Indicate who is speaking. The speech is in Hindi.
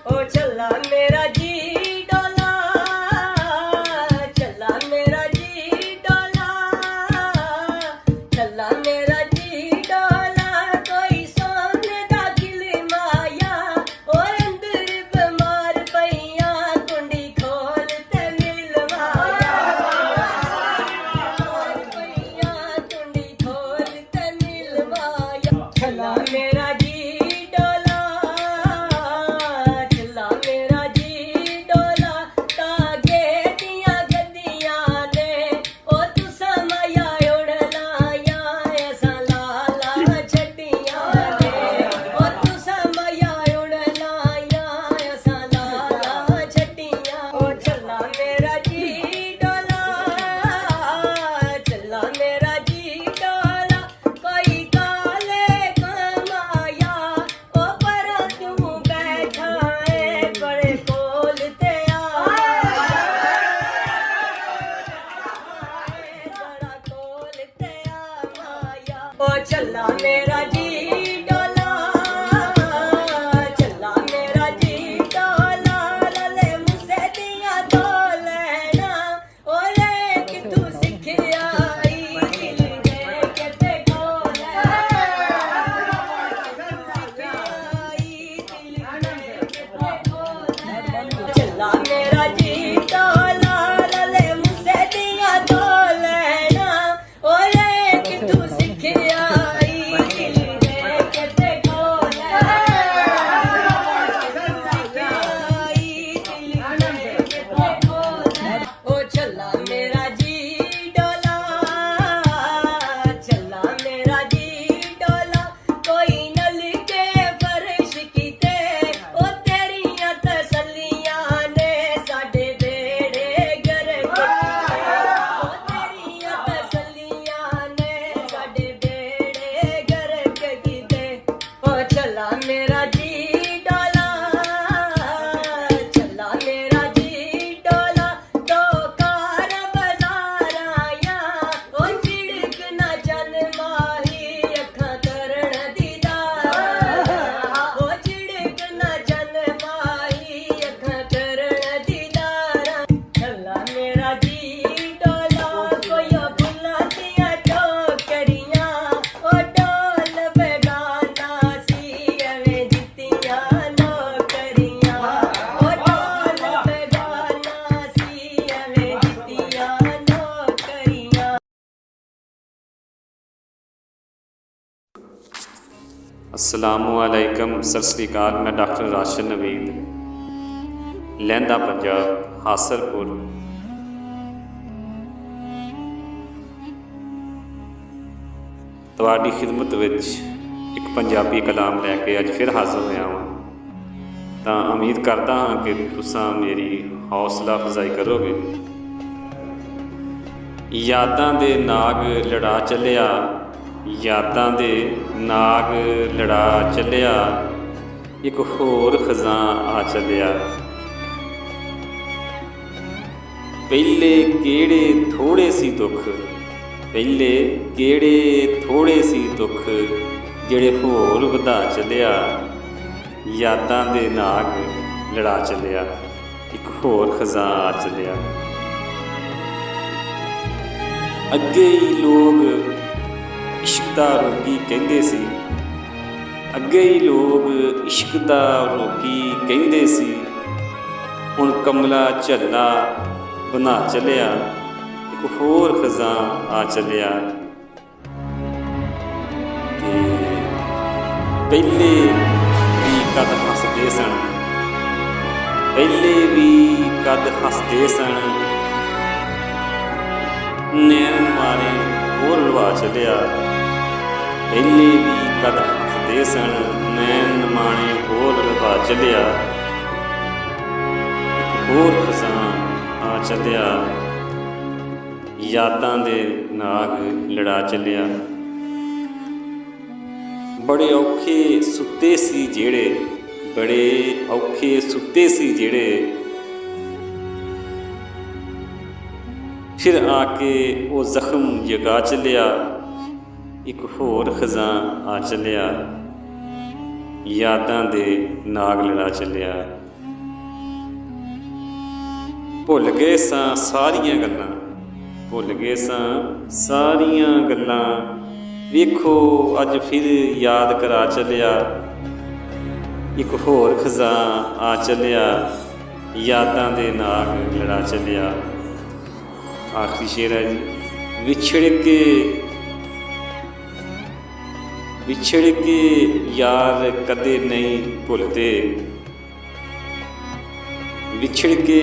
Speaker 1: ओ चला मेरा जी डोला, चला मेरा जी डोला, चला मेरा जी डोला, कोई सोने दा दिल माया, ओ अंदर बीमार पईया कुंडी खोल ते मिलवाया, पईया कुंडी खोल ते मिलवाया। चला मेरा जी डोला, चला मेरा जी डोला, तागे दियां गद्दियां ने ओ तुसा माया उड़ लाया, ऐसा लाला छड्डियां ने ओ तुसा माया उड़ लाया, ऐसा लाला छड्डियां। ओ चला मेरा जी डोला, चला मेरा जी डोला, कोई काले कमाया, ओ पर क्यों बैठा है बड़े कोल ते बड़ा कोल ते माया। ओ चला मेरा जी डोला, चला मेरा जी डोला, लले मुझसे दिया तो लेना, ओए कितू सिखिया आई दे के ते कोल चला मेरा जी डोला, लले मुझसे दिया तो लेना, ओए कितू सिखिया आई दे के ते कोल ओ चला मेरा जी डोला, चला मेरा जी डोला, कोई नल के फर्श कीते, ओ तेरियां तसल्लियां ने साडे बेड़े गर्क कीते, ओ तेरियां तसल्लियां ने साडे बेड़े गर्क कीते। ओ चला मेरा जी डोला, चला मेरा जी डोला, दो कार बाजार आया, ओ चिड़क ना चन माही अखां करन दीदार, ओ चिड़क ना चन माही अखां करन दीदार। चला मेरा जी डोला, कोई फुल्लां दियां टोकरियां, ओ डोल बेगाना सी एवें दित्तियां नौकरियां, ओ डोल बेगाना सी एवें दित्तियां नौकरियां।
Speaker 2: अस्सलामुअलैकुम, सत श्री अकाल। मैं डॉक्टर राशिद नवीद, लहंदा पंजाब, हासरपुर। ਤੁਹਾਡੀ ਖਿਦਮਤ ਵਿੱਚ ਇੱਕ ਪੰਜਾਬੀ ਕਲਾਮ ਲੈ ਕੇ ਅੱਜ ਫਿਰ ਹਾਜ਼ਰ ਹੋਇਆ ਹਾਂ। ਤਾਂ ਉਮੀਦ ਕਰਦਾ ਹਾਂ ਕਿ ਤੁਸੀਂ ਮੇਰੀ ਹੌਸਲਾ ਅਫਜ਼ਾਈ ਕਰੋਗੇ। ਯਾਦਾਂ ਦੇ ਨਾਗ ਲੜਾ ਚੱਲਿਆ, ਯਾਦਾਂ ਦੇ ਨਾਗ ਲੜਾ ਚੱਲਿਆ, ਇੱਕ ਹੋਰ ਖਜ਼ਾਂ ਆ ਚੱਲਿਆ। ਪਹਿਲੇ ਕਿਹੜੇ ਥੋੜੇ ਸੀ ਦੁੱਖ, ਪਹਿਲੇ ਕਿਹੜੇ ਥੋੜੇ ਸੀ ਦੁੱਖ, ਜਿਹੜੇ ਹੋਰ ਵਧਾ ਚੱਲਿਆ। ਯਾਦਾਂ ਦੇ ਨਾਗ ਲੜਾ ਚੱਲਿਆ, ਇੱਕ ਹੋਰ ਖਜ਼ਾਂ ਆ ਚੱਲਿਆ। ਅੱਗੇ ਹੀ ਲੋਕ ਇਸ਼ਕ ਦਾ ਰੋਗੀ ਕਹਿੰਦੇ ਸੀ, ਅੱਗੇ ਹੀ ਲੋਕ ਇਸ਼ਕ ਦਾ ਰੋਗੀ ਕਹਿੰਦੇ ਸੀ। ਹੁਣ ਕਮਲਾ ਝੱਲਾ ਬਣਾ ਚੱਲਿਆ, ਇੱਕ ਹੋਰ ਖਜ਼ਾਂ ਆ ਚੱਲਿਆ। ਤੇ ਪਹਿਲੇ ਵੀ ਕਦ ਹੱਸਦੇ ਸਨ, ਪਹਿਲੇ ਵੀ ਕਦ ਹੱਸਦੇ ਸਨ, ਨੈਣ ਮਾਰੇ ਹੋਰ ਲਵਾ ਚੱਲਿਆ। ਪਹਿਲੇ ਵੀ ਕਦ ਹੱਸਦੇ ਸਨ, ਨੈਣ ਮਾਣੇ ਹੋਰ ਲਵਾ ਚੱਲਿਆ। ਇੱਕ ਹੋਰ ਖਜ਼ਾਂ ਆ ਚੱਲਿਆ, ਯਾਦਾਂ ਦੇ ਨਾਗ ਲੜਾ ਚੱਲਿਆ। ਬੜੇ ਔਖੇ ਸੁੱਤੇ ਸੀ ਜਿਹੜੇ, ਬੜੇ ਔਖੇ ਸੁੱਤੇ ਸੀ ਜਿਹੜੇ, ਫਿਰ ਆ ਕੇ ਉਹ ਜ਼ਖਮ ਜਗਾ ਚੱਲਿਆ। ਇੱਕ ਹੋਰ ਖਜ਼ਾਂ ਆ ਚੱਲਿਆ, ਯਾਦਾਂ ਦੇ ਨਾਗ ਲੜਾ ਚੱਲਿਆ। ਭੁੱਲ ਗਏ ਸਾਂ ਸਾਰੀਆਂ ਗੱਲਾਂ, ਭੁੱਲ ਗਏ ਸਾਂ ਸਾਰੀਆਂ ਗੱਲਾਂ। ਵੇਖੋ ਅੱਜ ਫਿਰ ਯਾਦ ਕਰਾ ਚੱਲਿਆ, ਇੱਕ ਹੋਰ ਖਜ਼ਾਂ ਆ ਚੱਲਿਆ, ਯਾਦਾਂ ਦੇ ਨਾਗ ਲੜਾ ਚੱਲਿਆ। ਆਖਰੀ ਸ਼ੇਰ ਹੈ ਜੀ। ਵਿਛੜ ਕੇ ਯਾਰ ਕਦੇ ਨਹੀਂ ਭੁੱਲਦੇ, ਵਿਛੜ ਕੇ